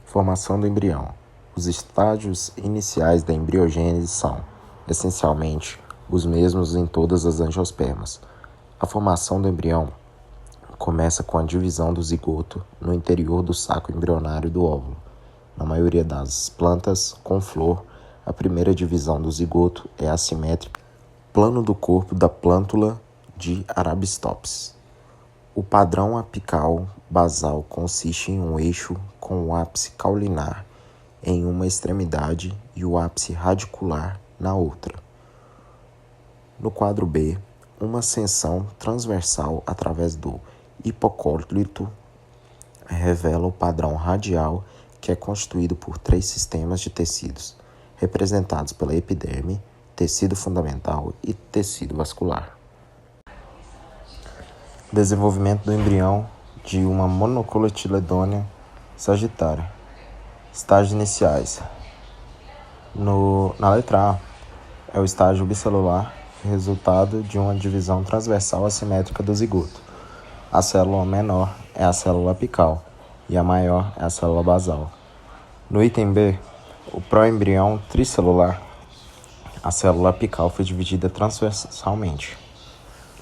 Formação do embrião. Os estágios iniciais da embriogênese são, essencialmente, os mesmos em todas as angiospermas. A formação do embrião começa com a divisão do zigoto no interior do saco embrionário do óvulo. Na maioria das plantas com flor, a primeira divisão do zigoto é assimétrica, plano do corpo da plântula de Arabistópsis. O padrão apical basal consiste em um eixo com o ápice caulinar em uma extremidade e o ápice radicular na outra. No quadro B, uma ascensão transversal através do hipocólito revela o padrão radial, que é constituído por 3 sistemas de tecidos, representados pela epiderme, tecido fundamental e tecido vascular. Desenvolvimento do embrião de uma monocotiledônea sagitária. Estágios iniciais. Na letra A, é o estágio bicelular, resultado de uma divisão transversal assimétrica do zigoto. A célula menor é a célula apical e a maior é a célula basal. No item B, o proembrião tricelular, a célula apical foi dividida transversalmente.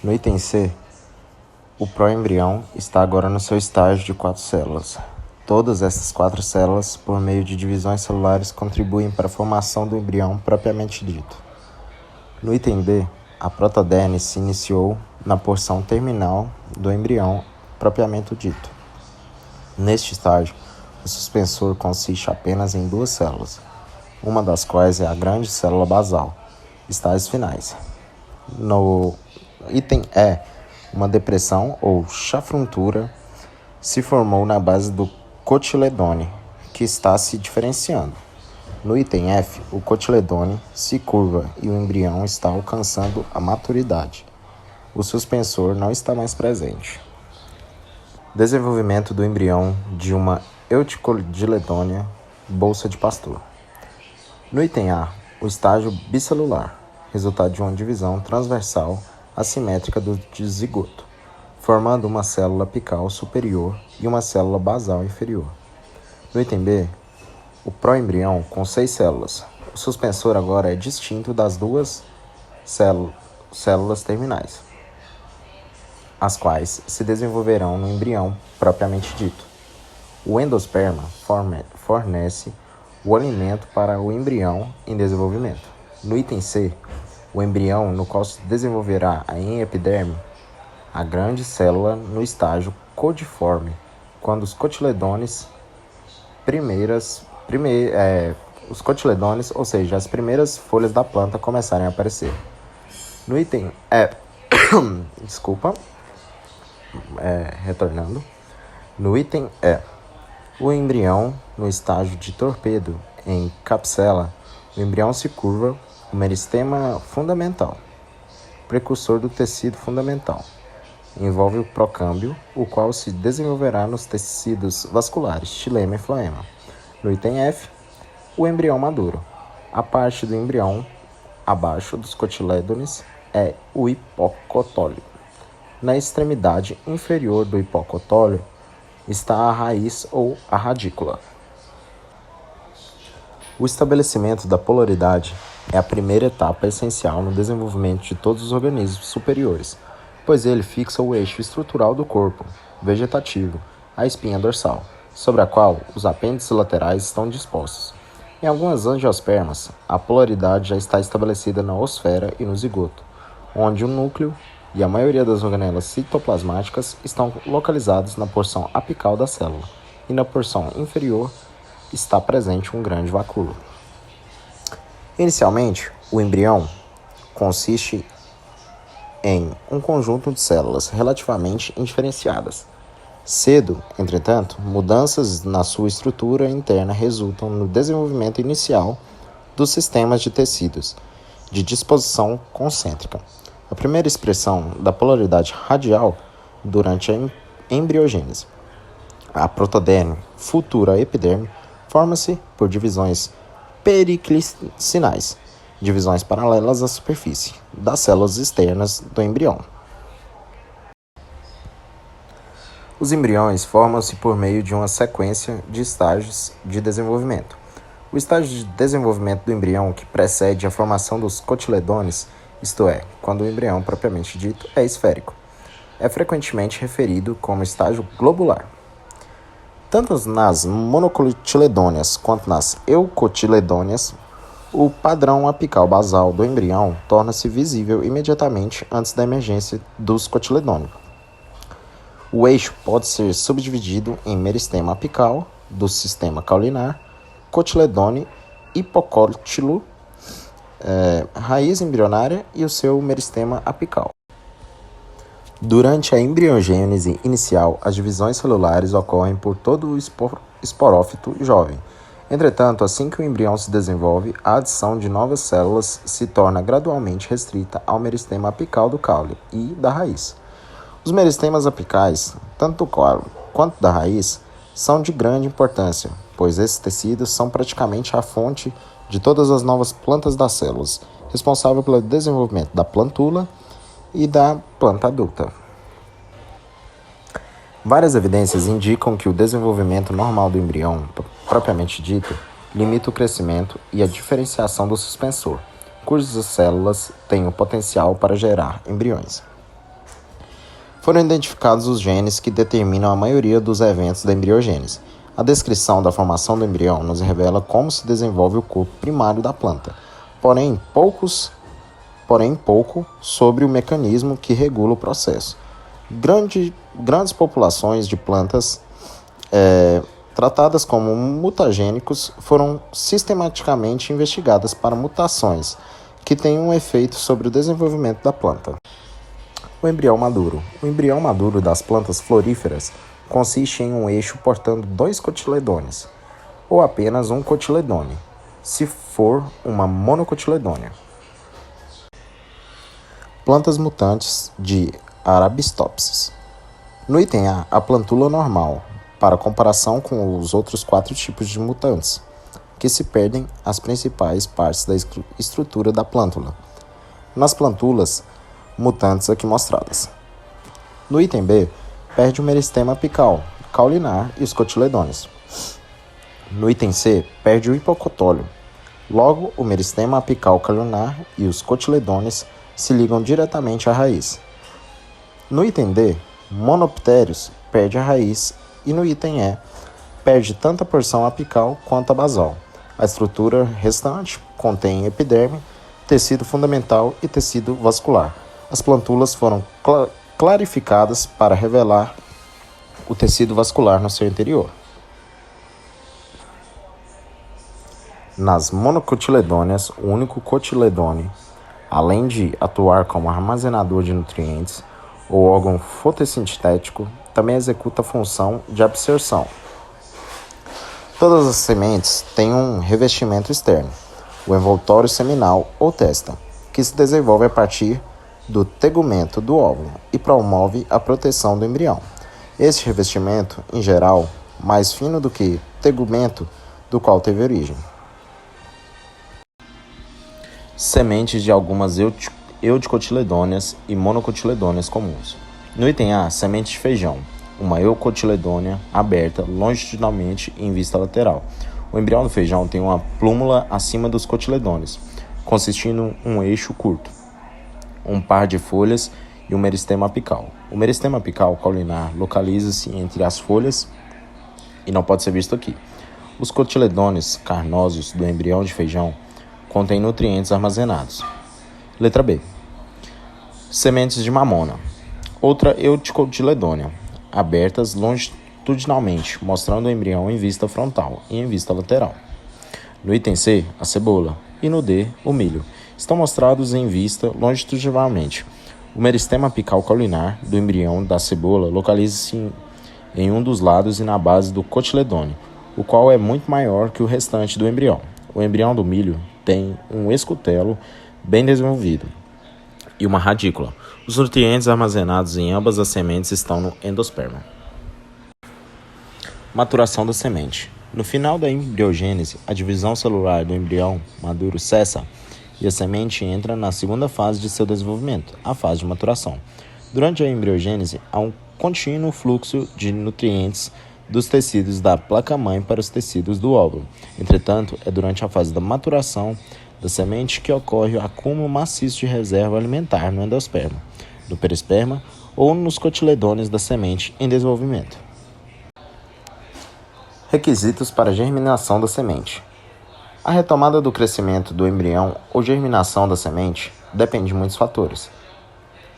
No item C, o proembrião está agora no seu estágio de 4 células. Todas essas 4 células, por meio de divisões celulares, contribuem para a formação do embrião propriamente dito. No item D, a protoderme se iniciou na porção terminal do embrião propriamente dito. Neste estágio, o suspensor consiste apenas em 2 células, uma das quais é a grande célula basal. Estágios finais. No item E, uma depressão ou chafruntura se formou na base do cotiledone, que está se diferenciando. No item F, o cotiledone se curva e o embrião está alcançando a maturidade. O suspensor não está mais presente. Desenvolvimento do embrião de uma euticotiledônia bolsa de pastor. No item A, o estágio bicelular, resultado de uma divisão transversal assimétrica do zigoto, formando uma célula apical superior e uma célula basal inferior. No item B, o proembrião com 6 células. O suspensor agora é distinto das 2 células terminais, as quais se desenvolverão no embrião propriamente dito. O endosperma fornece o alimento para o embrião em desenvolvimento. No item C, o embrião no qual se desenvolverá em epiderme, a grande célula no estágio codiforme, quando os cotiledones, ou seja, as primeiras folhas da planta começarem a aparecer. No item retornando. No item E, o embrião no estágio de torpedo em capsela, o embrião se curva o meristema fundamental, precursor do tecido fundamental. Envolve o procâmbio, o qual se desenvolverá nos tecidos vasculares, xilema e floema. No item F, o embrião maduro. A parte do embrião abaixo dos cotiledones é o hipocotóleo. Na extremidade inferior do hipocotóleo está a raiz ou a radícula. O estabelecimento da polaridade é a primeira etapa essencial no desenvolvimento de todos os organismos superiores, pois ele fixa o eixo estrutural do corpo vegetativo, a espinha dorsal, sobre a qual os apêndices laterais estão dispostos. Em algumas angiospermas, a polaridade já está estabelecida na osfera e no zigoto, onde o núcleo e a maioria das organelas citoplasmáticas estão localizados na porção apical da célula, e na porção inferior está presente um grande vacúolo. Inicialmente, o embrião consiste em um conjunto de células relativamente indiferenciadas. Cedo, entretanto, mudanças na sua estrutura interna resultam no desenvolvimento inicial dos sistemas de tecidos de disposição concêntrica. A primeira expressão da polaridade radial durante a embriogênese. A protoderme, futura epiderme, forma-se por divisões periclicinais, divisões paralelas à superfície das células externas do embrião. Os embriões formam-se por meio de uma sequência de estágios de desenvolvimento. O estágio de desenvolvimento do embrião que precede a formação dos cotiledones, isto é, quando o embrião propriamente dito é esférico, é frequentemente referido como estágio globular. Tanto nas monocotiledôneas quanto nas eucotiledôneas, o padrão apical basal do embrião torna-se visível imediatamente antes da emergência dos cotiledôneos. O eixo pode ser subdividido em meristema apical, do sistema caulinar, cotiledone, hipocótilo, raiz embrionária e o seu meristema apical. Durante a embriogênese inicial, as divisões celulares ocorrem por todo o esporófito jovem. Entretanto, assim que o embrião se desenvolve, a adição de novas células se torna gradualmente restrita ao meristema apical do caule e da raiz. Os meristemas apicais, tanto do caule quanto da raiz, são de grande importância, pois esses tecidos são praticamente a fonte de todas as novas plantas das células, responsável pelo desenvolvimento da plantula e da planta adulta. Várias evidências indicam que o desenvolvimento normal do embrião, propriamente dito, limita o crescimento e a diferenciação do suspensor, cujas células têm o potencial para gerar embriões. Foram identificados os genes que determinam a maioria dos eventos da embriogênese. A descrição da formação do embrião nos revela como se desenvolve o corpo primário da planta, porém pouco sobre o mecanismo que regula o processo. Grandes populações de plantas tratadas como mutagênicos foram sistematicamente investigadas para mutações que têm um efeito sobre o desenvolvimento da planta. O embrião maduro. O embrião maduro das plantas floríferas consiste em um eixo portando 2 cotiledones, ou apenas um cotiledone, se for uma monocotiledônea. Plantas mutantes de Arabistopsis. No item A, a plantula normal, para comparação com os outros 4 tipos de mutantes, que se perdem as principais partes da estrutura da plântula, nas plantulas mutantes aqui mostradas. No item B, perde o meristema apical, caulinar e os cotiledones. No item C, perde o hipocotólio. Logo, o meristema apical caulinar e os cotiledones se ligam diretamente à raiz. No item D, monoptérios perde a raiz e no item E, perde tanto a porção apical quanto a basal. A estrutura restante contém epiderme, tecido fundamental e tecido vascular. As plantulas foram clarificadas para revelar o tecido vascular no seu interior. Nas monocotiledôneas, o único cotiledone, além de atuar como armazenador de nutrientes ou órgão fotossintético, também executa a função de absorção. Todas as sementes têm um revestimento externo, o envoltório seminal ou testa, que se desenvolve a partir do tegumento do óvulo e promove a proteção do embrião. Este revestimento, em geral, mais fino do que tegumento do qual teve origem. Sementes de algumas eudicotiledôneas e monocotiledôneas comuns. No item A, semente de feijão, uma eucotiledônea aberta longitudinalmente em vista lateral. O embrião do feijão tem uma plúmula acima dos cotiledones, consistindo em um eixo curto, um par de folhas e um meristema apical. O meristema apical caulinar localiza-se entre as folhas e não pode ser visto aqui. Os cotiledones carnosos do embrião de feijão contêm nutrientes armazenados. Letra B. Sementes de mamona. Outra eudicotiledônea, abertas longitudinalmente, mostrando o embrião em vista frontal e em vista lateral. No item C, a cebola. E no D, o milho. Estão mostrados em vista longitudinalmente. O meristema apical caulinar do embrião da cebola localiza-se em um dos lados e na base do cotiledone, o qual é muito maior que o restante do embrião. O embrião do milho tem um escutelo bem desenvolvido e uma radícula. Os nutrientes armazenados em ambas as sementes estão no endosperma. Maturação da semente. No final da embriogênese, a divisão celular do embrião maduro cessa e a semente entra na segunda fase de seu desenvolvimento, a fase de maturação. Durante a embriogênese, há um contínuo fluxo de nutrientes dos tecidos da placa-mãe para os tecidos do óvulo. Entretanto, é durante a fase da maturação da semente que ocorre o acúmulo maciço de reserva alimentar no endosperma, no perisperma ou nos cotiledones da semente em desenvolvimento. Requisitos para a germinação da semente. A retomada do crescimento do embrião ou germinação da semente depende de muitos fatores.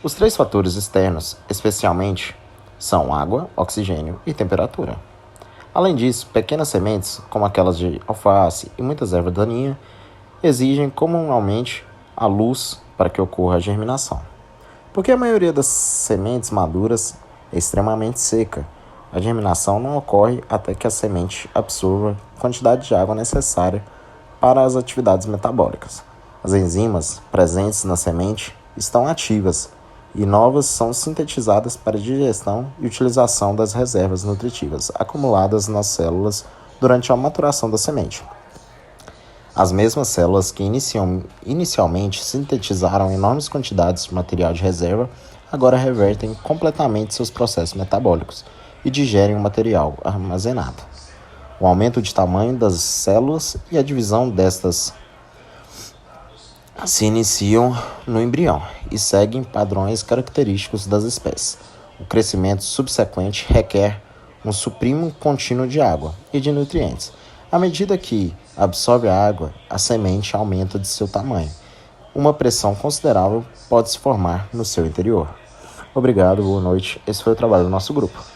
Os 3 fatores externos, especialmente, são água, oxigênio e temperatura. Além disso, pequenas sementes, como aquelas de alface e muitas ervas daninhas, exigem comumente a luz para que ocorra a germinação. Porque a maioria das sementes maduras é extremamente seca, a germinação não ocorre até que a semente absorva a quantidade de água necessária para as atividades metabólicas. As enzimas presentes na semente estão ativas e novas são sintetizadas para a digestão e utilização das reservas nutritivas acumuladas nas células durante a maturação da semente. As mesmas células que inicialmente sintetizaram enormes quantidades de material de reserva agora revertem completamente seus processos metabólicos e digerem o material armazenado. O aumento de tamanho das células e a divisão destas se iniciam no embrião e seguem padrões característicos das espécies. O crescimento subsequente requer um suprimo contínuo de água e de nutrientes. À medida que absorve a água, a semente aumenta de seu tamanho. Uma pressão considerável pode se formar no seu interior. Obrigado, boa noite. Esse foi o trabalho do nosso grupo.